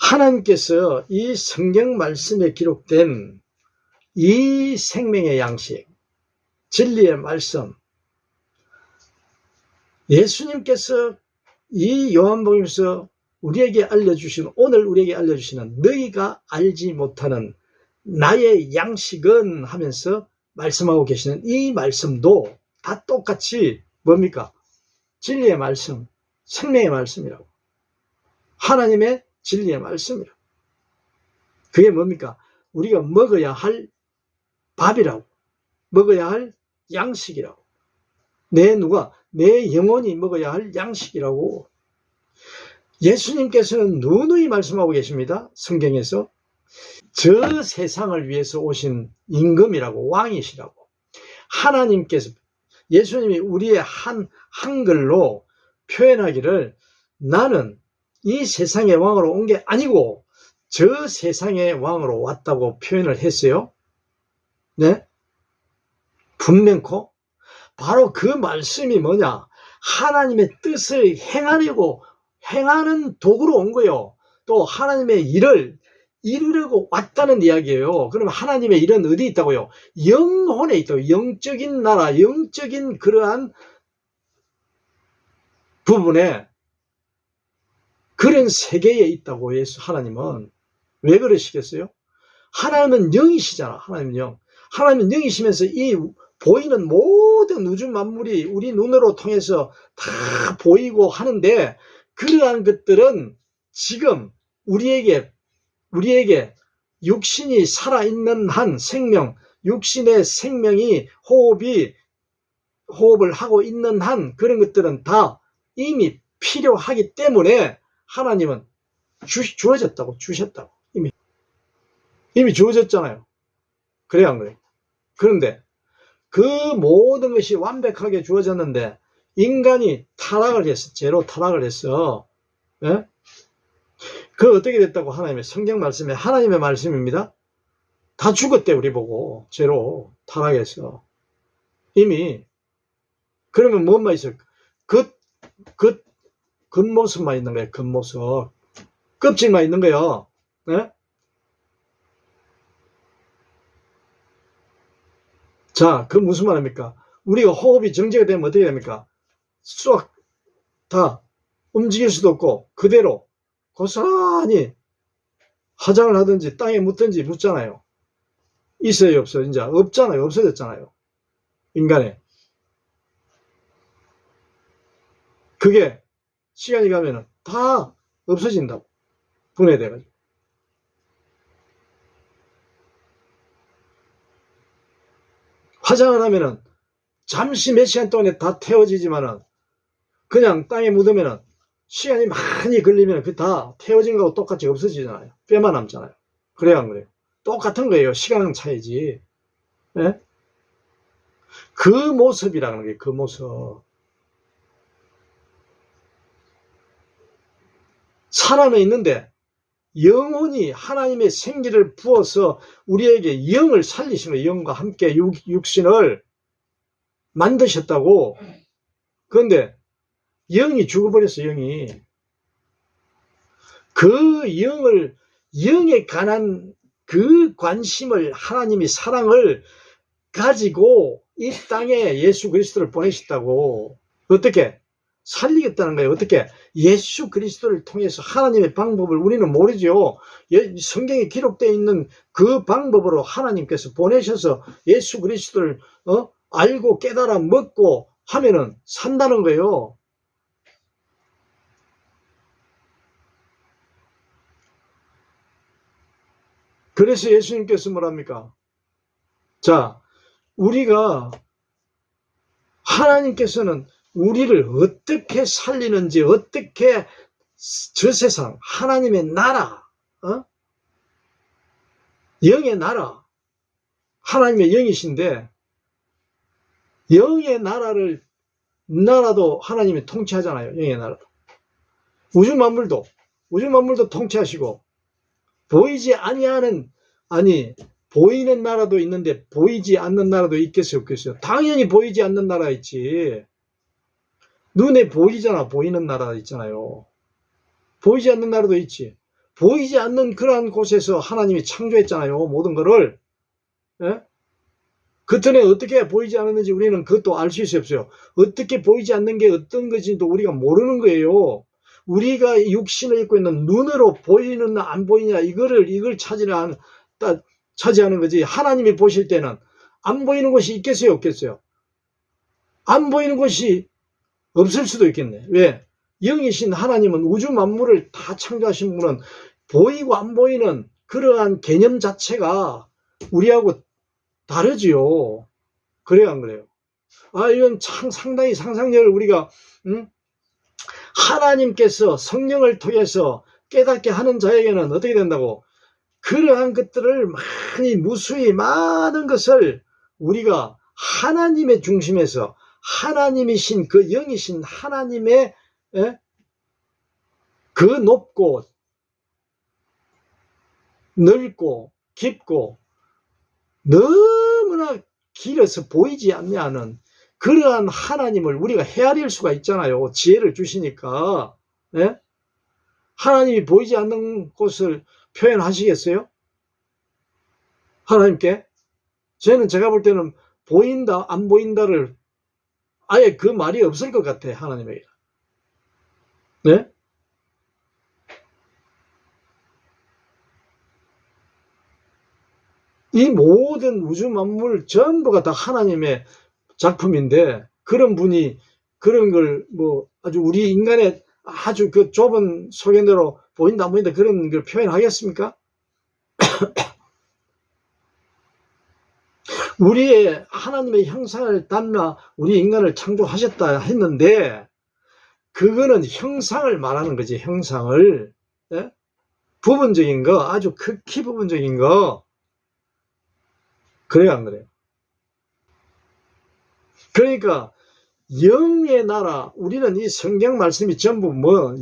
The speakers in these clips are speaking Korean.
하나님께서 이 성경 말씀에 기록된 이 생명의 양식, 진리의 말씀, 예수님께서 이 요한복음에서 우리에게 알려주신, 오늘 우리에게 알려주시는 너희가 알지 못하는 나의 양식은 하면서 말씀하고 계시는 이 말씀도 다 똑같이 뭡니까? 진리의 말씀, 생명의 말씀이라고. 하나님의 진리의 말씀이라고. 그게 뭡니까? 우리가 먹어야 할 밥이라고. 먹어야 할 양식이라고. 내 영혼이 먹어야 할 양식이라고. 예수님께서는 누누이 말씀하고 계십니다. 성경에서. 저 세상을 위해서 오신 임금이라고, 왕이시라고. 하나님께서, 예수님이 우리의 한글로 표현하기를 나는 이 세상의 왕으로 온 게 아니고 저 세상의 왕으로 왔다고 표현을 했어요. 네? 분명코. 바로 그 말씀이 뭐냐? 하나님의 뜻을 행하는 도구로 온 거예요. 또 하나님의 일을 이루려고 왔다는 이야기예요. 그러면 하나님의 일은 어디 있다고요? 영혼에 있다고. 영적인 나라, 영적인 그러한 부분에, 그런 세계에 있다고. 하나님은. 왜 그러시겠어요? 하나님은 영이시잖아. 하나님은 영. 하나님은 영이시면서 이 보이는 모든 우주 만물이 우리 눈으로 통해서 다 보이고 하는데, 그러한 것들은 지금 우리에게 육신이 살아있는 한 생명, 육신의 생명이 호흡을 하고 있는 한 그런 것들은 다 이미 필요하기 때문에 하나님은 주어졌다고, 주셨다고. 이미 주어졌잖아요. 그래야 안 그래요? 그런데 그 모든 것이 완벽하게 주어졌는데 인간이 타락을 했어. 죄로 타락을 했어. 예? 그 어떻게 됐다고? 하나님의 성경 말씀에, 하나님의 말씀입니다. 다 죽었대, 우리 보고. 죄로 타락해서. 이미. 그러면 뭐만 있어요? 겉모습만 있는 거예요. 겉모습. 껍질만 있는 거예요. 네? 자, 그 무슨 말입니까? 우리가 호흡이 정지가 되면 어떻게 됩니까? 쏙 다 움직일 수도 없고 그대로 고스란히 화장을 하든지 땅에 묻든지 묻잖아요. 있어요, 없어요? 이제 없잖아요. 없어졌잖아요. 인간에. 그게 시간이 가면은 다 없어진다고. 분해돼가지고. 화장을 하면은 잠시 몇 시간 동안에 다 태워지지만은 그냥 땅에 묻으면은 시간이 많이 걸리면 그 다 태워진 거하고 똑같이 없어지잖아요. 뼈만 남잖아요. 그래야 안 그래요? 똑같은 거예요. 시간 차이지. 네? 그 모습이라는 게 그 모습. 살아는 있는데 영혼이 하나님의 생기를 부어서 우리에게 영을 살리시면 영과 함께 육신을 만드셨다고. 그런데 영이 죽어버렸어. 영이. 그 영에 관한 그 관심을, 하나님이 사랑을 가지고 이 땅에 예수 그리스도를 보내셨다고. 어떻게? 살리겠다는 거예요. 어떻게? 예수 그리스도를 통해서 하나님의 방법을 우리는 모르죠. 성경에 기록되어 있는 그 방법으로 하나님께서 보내셔서 예수 그리스도를 알고 깨달아 먹고 하면은 산다는 거예요. 그래서 예수님께서 뭐랍니까? 자, 하나님께서는 우리를 어떻게 살리는지, 어떻게 저 세상, 하나님의 나라, 영의 나라, 하나님의 영이신데, 영의 나라도 하나님이 통치하잖아요. 영의 나라도. 우주 만물도 통치하시고, 보이지 아니하는, 보이는 나라도 있는데 보이지 않는 나라도 있겠어요, 없겠어요? 당연히 보이지 않는 나라 있지. 눈에 보이잖아. 보이는 나라 있잖아요. 보이지 않는 나라도 있지. 보이지 않는 그러한 곳에서 하나님이 창조했잖아요. 모든 거를. 예? 그전에 어떻게 보이지 않았는지 우리는 그것도 알 수 있어요. 어떻게 보이지 않는 게 어떤 것인지도 우리가 모르는 거예요. 우리가 육신을 입고 있는 눈으로 보이느냐 안 보이냐 이걸 차지하는 거지. 하나님이 보실 때는 안 보이는 것이 있겠어요, 없겠어요? 안 보이는 것이 없을 수도 있겠네. 왜? 영이신 하나님은 우주 만물을 다 창조하신 분은 보이고 안 보이는 그러한 개념 자체가 우리하고 다르지요. 그래요, 안 그래요? 이건 참 상당히 상상력을 우리가 하나님께서 성령을 통해서 깨닫게 하는 자에게는 어떻게 된다고? 그러한 것들을 많이 무수히 많은 것을 우리가 하나님의 중심에서 하나님이신 그 영이신 하나님의 그 높고 넓고 깊고 너무나 길어서 보이지 않는 그러한 하나님을 우리가 헤아릴 수가 있잖아요. 지혜를 주시니까. 네? 하나님이 보이지 않는 곳을 표현하시겠어요? 하나님께? 저는 제가 볼 때는 보인다 안 보인다를 아예 그 말이 없을 것 같아요. 하나님에게. 네? 이 모든 우주 만물 전부가 다 하나님의 작품인데 그런 분이 그런 걸 아주 우리 인간의 아주 그 좁은 소견대로 보인다 안 보인다 그런 걸 표현하겠습니까? 우리의 하나님의 형상을 담아 우리 인간을 창조하셨다 했는데 그거는 형상을 말하는 거지. 형상을. 예? 부분적인 거, 아주 극히 부분적인 거. 그래요, 안 그래요? 그러니까 영의 나라, 우리는 이 성경 말씀이 전부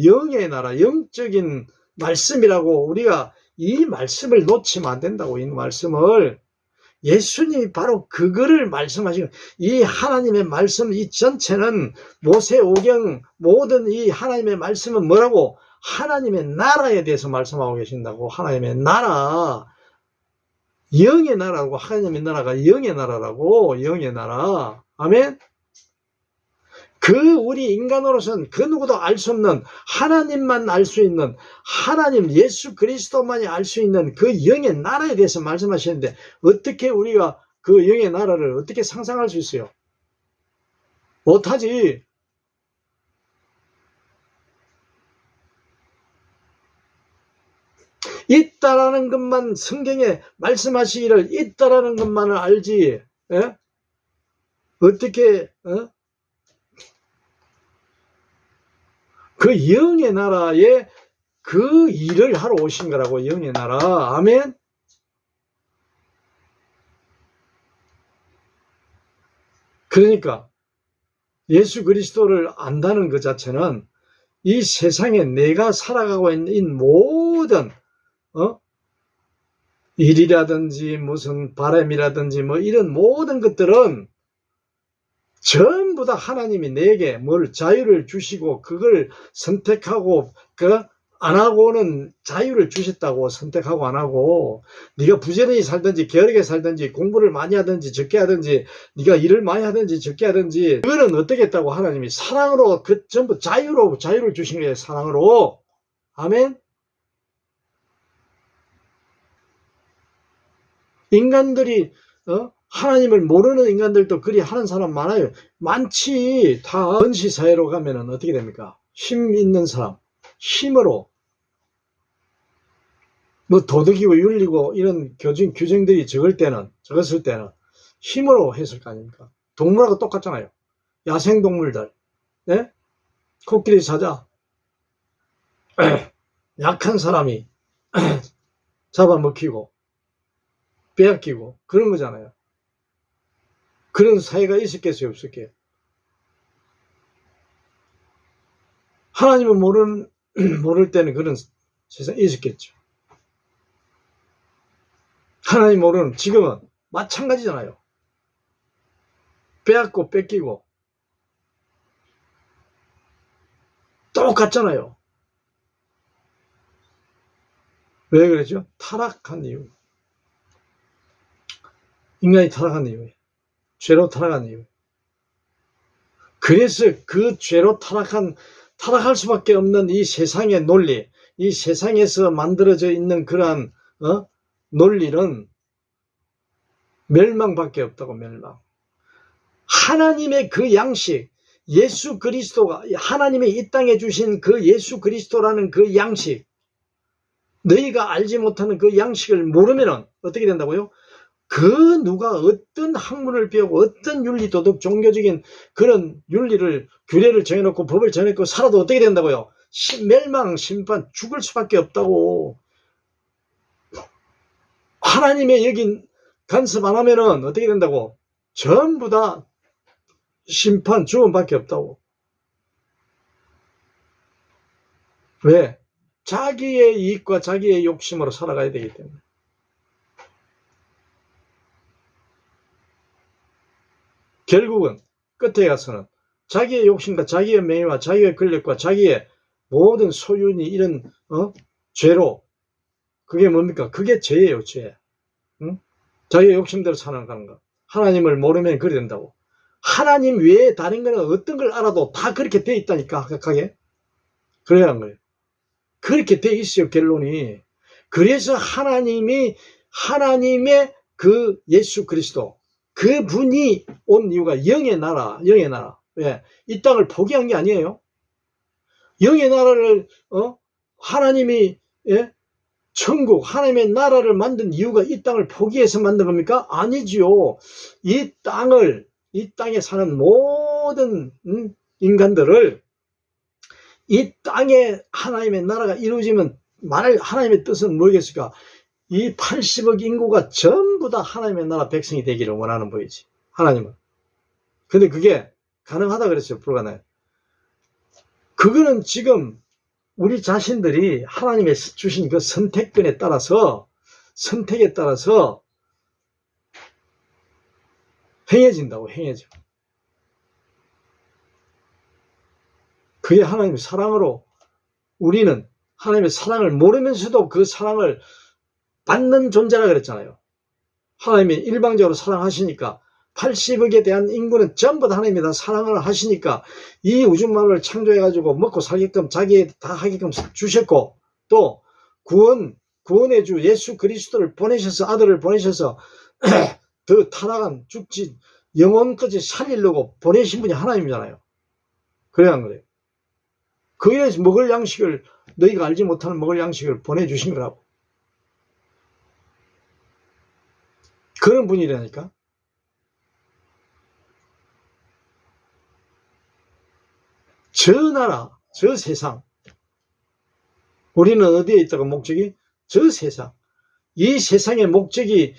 영의 나라, 영적인 말씀이라고 우리가 이 말씀을 놓치면 안 된다고. 이 말씀을 예수님이 바로 그거를 말씀하시고, 이 하나님의 말씀 이 전체는 모세오경 모든 이 하나님의 말씀은 뭐라고? 하나님의 나라에 대해서 말씀하고 계신다고. 하나님의 나라, 영의 나라라고. 하나님의 나라가 영의 나라라고. 영의 나라. 아멘. 그 우리 인간으로서는 그 누구도 알 수 없는 하나님만 알 수 있는 하나님 예수 그리스도만이 알 수 있는 그 영의 나라에 대해서 말씀하시는데 어떻게 우리가 그 영의 나라를 어떻게 상상할 수 있어요? 못하지. 있다라는 것만 성경에 말씀하시기를 있다라는 것만을 알지. 예? 어떻게 그 영의 나라에 그 일을 하러 오신 거라고. 영의 나라. 아멘. 그러니까 예수 그리스도를 안다는 것 자체는 이 세상에 내가 살아가고 있는 모든 일이라든지 무슨 바람이라든지 이런 모든 것들은 전부 다 하나님이 내게 자유를 주시고 그걸 선택하고 안 하고는 자유를 주셨다고. 선택하고 안 하고 네가 부지런히 살든지 게으르게 살든지 공부를 많이 하든지 적게 하든지 네가 일을 많이 하든지 적게 하든지 그거는 어떻게 했다고. 하나님이 사랑으로 전부 자유를 주신 거예요. 사랑으로. 아멘. 인간들이 하나님을 모르는 인간들도 그리 하는 사람 많아요. 많지. 다 원시사회로 가면은 어떻게 됩니까? 힘 있는 사람, 힘으로 도덕이고 윤리고 이런 규정들이 적었을 때는 힘으로 했을 거 아닙니까? 동물하고 똑같잖아요. 야생동물들. 네? 코끼리 사자. 약한 사람이 잡아먹히고 빼앗기고 그런 거잖아요. 그런 사회가 있었겠어요, 없었겠어요? 하나님을 모를 때는 그런 세상이 있었겠죠. 하나님 모르는 지금은 마찬가지잖아요. 빼앗고 뺏기고 똑같잖아요. 왜 그러죠? 타락한 이유. 인간이 타락한 이유예요. 죄로 타락한 이유. 그래서 그 죄로 타락할 수밖에 없는 이 세상의 논리, 이 세상에서 만들어져 있는 그러한 논리는 멸망밖에 없다고. 멸망. 하나님의 그 양식, 예수 그리스도가 하나님의 이 땅에 주신 그 예수 그리스도라는 그 양식, 너희가 알지 못하는 그 양식을 모르면 어떻게 된다고요? 그 누가 어떤 학문을 배우고 어떤 윤리, 도덕, 종교적인 그런 윤리를, 규례를 정해놓고 법을 정해놓고 살아도 어떻게 된다고요? 멸망, 심판, 죽을 수밖에 없다고. 하나님의 여긴 간섭 안 하면은 어떻게 된다고? 전부 다 심판, 죽음밖에 없다고. 왜? 자기의 이익과 자기의 욕심으로 살아가야 되기 때문에. 결국은 끝에 가서는 자기의 욕심과 자기의 명예와 자기의 권력과 자기의 모든 소윤이 이런 죄로, 그게 뭡니까? 그게 죄예요. 죄. 응? 자기의 욕심대로 살아가는 거. 하나님을 모르면 그래 된다고. 하나님 외에 다른 거는 어떤 걸 알아도 다 그렇게 돼 있다니까. 각각에. 그래야 하는 거예요. 그렇게 돼 있어요. 결론이. 그래서 하나님의 그 예수 그리스도, 그 분이 온 이유가 영의 나라. 왜? 이 땅을 포기한 게 아니에요. 영의 나라를 하나님이, 예? 천국, 하나님의 나라를 만든 이유가 이 땅을 포기해서 만든 겁니까? 아니지요. 이 땅에 사는 모든 인간들을 이 땅에 하나님의 나라가 이루어지면 하나님의 뜻은 뭐겠습니까? 이 80억 인구가 전부 다 하나님의 나라 백성이 되기를 원하는 거이지. 하나님은. 근데 그게 가능하다 그랬어요. 불가능해요. 그거는 지금 우리 자신들이 하나님의 주신 그 선택에 따라서 행해진다고. 행해져. 그게 하나님의 사랑으로, 우리는 하나님의 사랑을 모르면서도 그 사랑을 받는 존재라 그랬잖아요. 하나님이 일방적으로 사랑하시니까, 80억에 대한 인구는 전부 다 하나님이 다 사랑을 하시니까 이 우주만을 창조해가지고 먹고 살게끔 자기 다 하게끔 주셨고, 또 구원의 주 예수 그리스도를 보내셔서, 아들을 보내셔서 더 타락한 죽지 영혼까지 살리려고 보내신 분이 하나님이잖아요. 그래야 한 거예요. 그에서 먹을 양식을, 너희가 알지 못하는 먹을 양식을 보내주신 거라고. 그런 분이라니까. 저 나라, 저 세상. 우리는 어디에 있다가 목적이? 저 세상. 이 세상의 목적이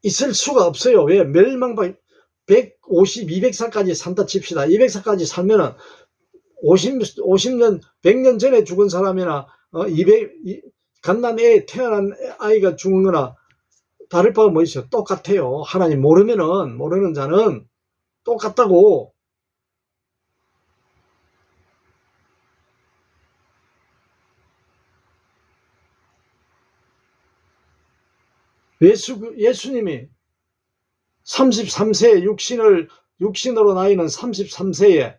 있을 수가 없어요. 왜? 멸망박 150, 200살까지 산다 칩시다. 200살까지 살면은 50년, 100년 전에 죽은 사람이나 갓난애 태어난 아이가 죽은 거나 다를 바가 뭐 있어요? 똑같아요. 하나님 모르는 자는 똑같다고. 예수님이 33세에 육신으로 나이는 33세에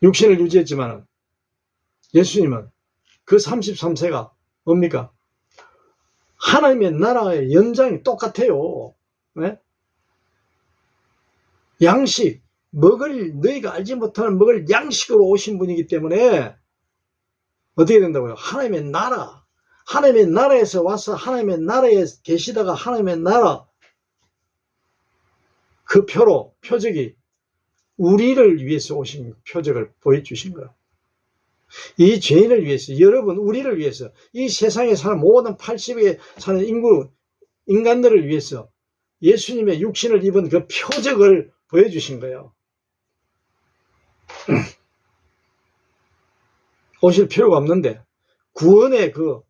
육신을 유지했지만 예수님은 그 33세가 뭡니까? 하나님의 나라의 연장이 똑같아요. 네? 양식, 너희가 알지 못하는 먹을 양식으로 오신 분이기 때문에 어떻게 된다고요? 하나님의 나라에서 와서 하나님의 나라에 계시다가 하나님의 나라 그 표적이 우리를 위해서 오신 표적을 보여주신 거예요. 이 죄인을 위해서, 여러분, 우리를 위해서, 이 세상에 사는 모든 80에 사는 인간들을 위해서 예수님의 육신을 입은 그 표적을 보여주신 거예요. 오실 필요가 없는데, 구원의 그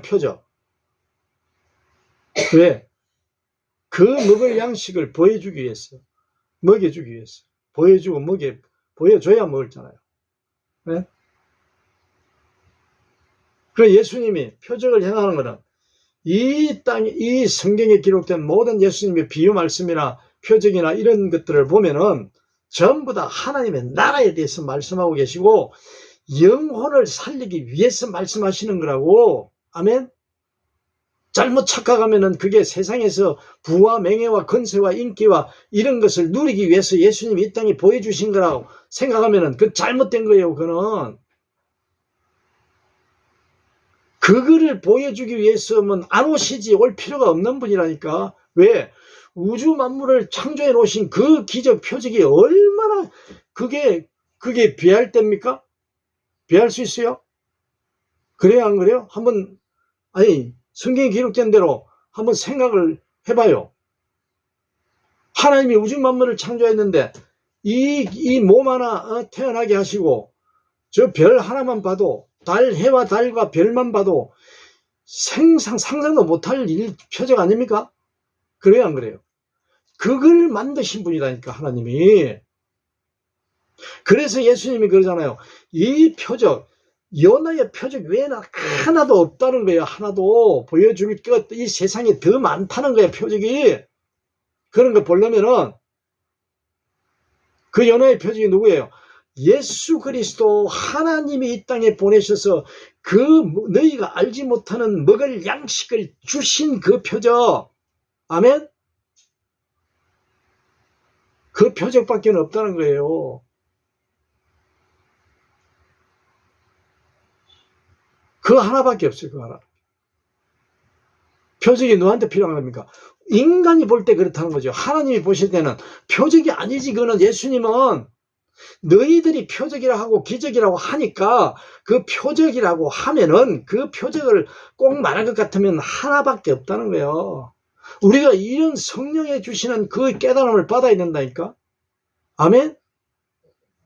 표적. 왜? 그 먹을 양식을 보여주기 위해서, 먹여주기 위해서. 보여줘야 먹었잖아요. 네? 그 예수님이 표적을 행하는 것은 이 땅, 이 성경에 기록된 모든 예수님의 비유 말씀이나 표적이나 이런 것들을 보면은 전부 다 하나님의 나라에 대해서 말씀하고 계시고 영혼을 살리기 위해서 말씀하시는 거라고. 아멘. 잘못 착각하면은 그게 세상에서 부와 명예와 권세와 인기와 이런 것을 누리기 위해서 예수님이 이 땅에 보여주신 거라고 생각하면은 그 잘못된 거예요. 그거는. 그거를 보여주기 위해서는 안 오시지 올 필요가 없는 분이라니까. 왜? 우주 만물을 창조해 놓으신 그 기적 표적이 얼마나 그게 비할 때입니까? 비할 수 있어요? 그래요, 안 그래요? 한번, 아니, 성경에 기록된 대로 한번 생각을 해봐요. 하나님이 우주 만물을 창조했는데 이 몸 하나 태어나게 하시고 저 별 하나만 봐도 해와 달과 별만 봐도 상상도 못할 표적 아닙니까? 그래요, 안 그래요? 그걸 만드신 분이라니까, 하나님이. 그래서 예수님이 그러잖아요. 이 표적, 요나의 표적 외에는 하나도 없다는 거예요. 하나도 보여줄 것, 이 세상에 더 많다는 거예요, 표적이. 그런 거 보려면은 그 요나의 표적이 누구예요? 예수 그리스도 하나님이 이 땅에 보내셔서 그 너희가 알지 못하는 먹을 양식을 주신 그 표적. 아멘? 그 표적밖에 없다는 거예요. 그 하나밖에 없어요. 그 하나. 표적이 누구한테 필요한 겁니까? 인간이 볼 때 그렇다는 거죠. 하나님이 보실 때는 표적이 아니지. 그거는 예수님은 너희들이 표적이라 하고 기적이라고 하니까 그 표적이라고 하면은 그 표적을 꼭 말할 것 같으면 하나밖에 없다는 거예요. 우리가 이런 성령에 주시는 그 깨달음을 받아야 된다니까. 아멘?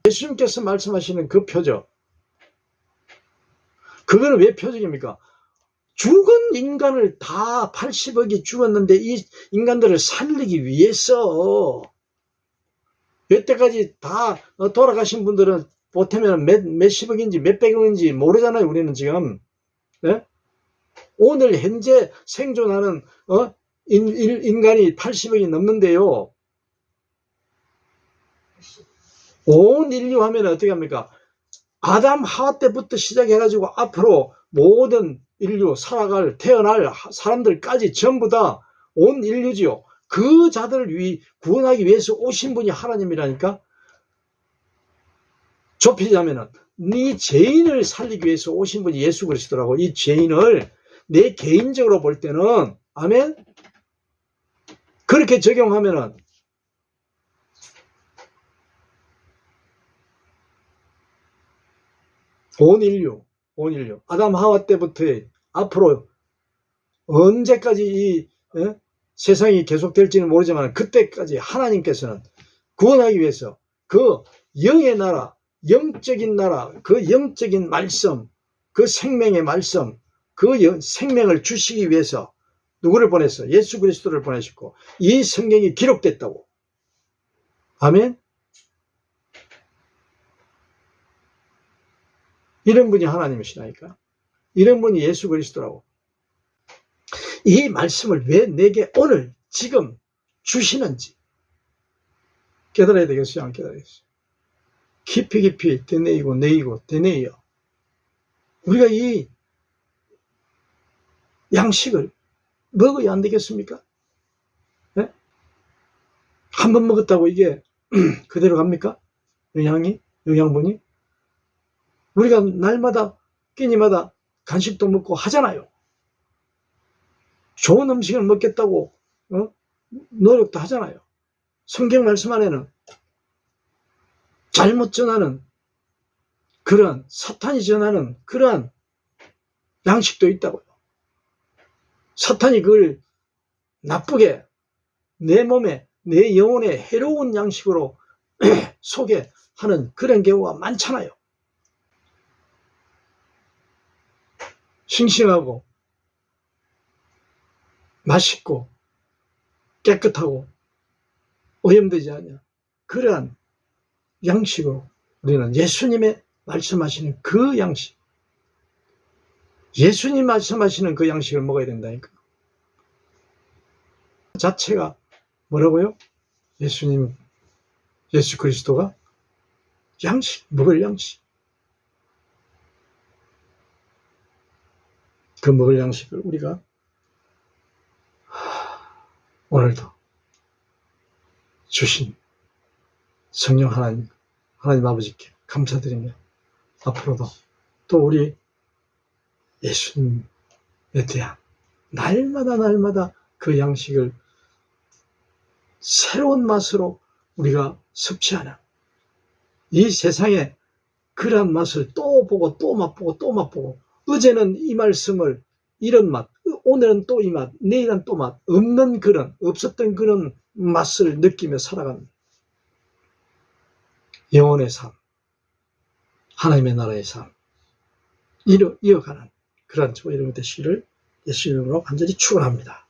예수님께서 말씀하시는 그 표적. 그거는 왜 표적입니까? 죽은 인간을 다 80억이 죽었는데 이 인간들을 살리기 위해서 여태까지 다 돌아가신 분들은 보태면 몇십억인지 몇백억인지 모르잖아요. 우리는 지금. 네? 오늘 현재 생존하는 인간이 80억이 넘는데요. 온 인류 하면 어떻게 합니까? 아담 하와 때부터 시작해가지고 앞으로 모든 인류 태어날 사람들까지 전부 다 온 인류지요. 그 자들을 구원하기 위해서 오신 분이 하나님이라니까. 좁히자면은 네 죄인을 살리기 위해서 오신 분이 예수 그리스도라고. 이 죄인을 내 개인적으로 볼 때는, 아멘. 그렇게 적용하면은 온 인류 아담 하와 때부터 앞으로 언제까지 이 세상이 계속될지는 모르지만 그때까지 하나님께서는 구원하기 위해서 그 영의 나라, 영적인 나라, 그 영적인 말씀, 그 생명의 말씀, 그 생명을 주시기 위해서 누구를 보냈어? 예수 그리스도를 보내셨고 이 성경이 기록됐다고. 아멘. 이런 분이 하나님이시라니까. 이런 분이 예수 그리스도라고. 이 말씀을 왜 내게 오늘 지금 주시는지 깨달아야 되겠어요? 안 깨달아야겠어요? 깊이 되뇌이요. 우리가 이 양식을 먹어야 안 되겠습니까? 네? 한 번 먹었다고 이게 그대로 갑니까? 영양분이? 우리가 날마다 끼니마다 간식도 먹고 하잖아요. 좋은 음식을 먹겠다고 노력도 하잖아요. 성경 말씀 안에는 잘못 전하는 그런 사탄이 전하는 그러한 양식도 있다고요. 사탄이 그걸 나쁘게 내 몸에 내 영혼에 해로운 양식으로 소개하는 그런 경우가 많잖아요. 싱싱하고 맛있고 깨끗하고 오염되지 않냐 그러한 양식으로 우리는 예수님의 말씀하시는 그 양식 예수님 말씀하시는 그 양식을 먹어야 된다니까. 자체가 뭐라고요? 예수 그리스도가 양식, 먹을 양식. 그 먹을 양식을 우리가 오늘도 주신 성령 하나님 아버지께 감사드리며 앞으로도 또 우리 예수님에 대한 날마다 그 양식을 새로운 맛으로 우리가 섭취하는 이 세상에 그러한 맛을 또 보고 또 맛보고 또 맛보고 어제는 이 말씀을 이런 맛, 오늘은 또 이 맛, 내일은 또 맛, 없었던 그런 맛을 느끼며 살아가는 영혼의 삶, 하나님의 나라의 삶, 이어가는 그런 저와 여러분 되시기를 예수 이름으로 간절히 축원합니다.